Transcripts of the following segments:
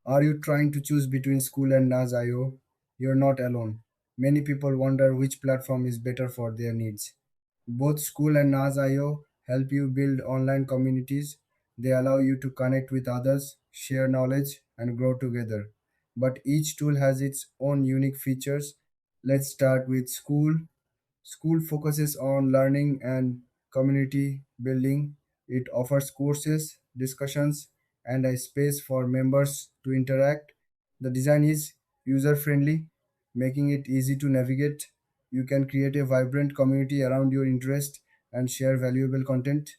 Are you trying to choose between Skool and Nas.io? You're not alone. Many people wonder which platform is better for their needs. Both Skool and Nas.io help you build online communities. They allow you to connect with others, share knowledge, and grow together. But each tool has its own unique features. Let's start with Skool. School focuses on learning and community building. It offers courses, discussions, and a space for members to interact. The design is user friendly, making it easy to navigate. You can create a vibrant community around your interest and share valuable content.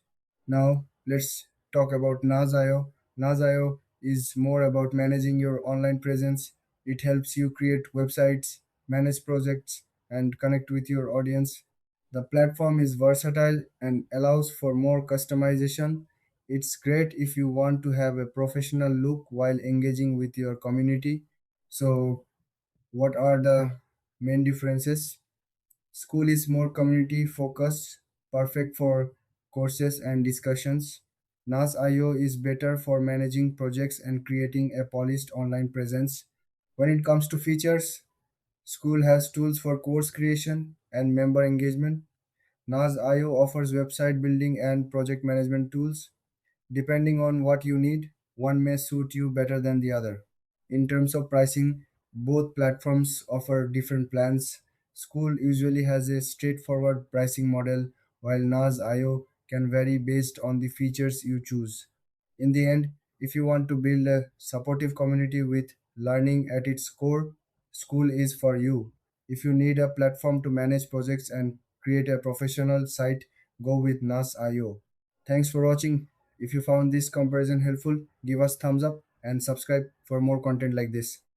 Now, let's talk about Nas.io. Nas.io is more about managing your online presence. It helps you create websites, manage projects, and connect with your audience. The platform is versatile and allows for more customization. It's great if you want to have a professional look while engaging with your community. So, what are the main differences? School is more community focused, perfect for courses and discussions. Nas.io is better for managing projects and creating a polished online presence. When it comes to features, School has tools for course creation and member engagement. Nas.io offers website building and project management tools. Depending on what you need, one may suit you better than the other. In terms of pricing, both platforms offer different plans. School usually has a straightforward pricing model, while Nas.io can vary based on the features you choose. In the end, if you want to build a supportive community with learning at its core, School is for you. If you need a platform to manage projects and create a professional site, go with Nas.io. Thanks for watching. If you found this comparison helpful, give us thumbs up and subscribe for more content like this.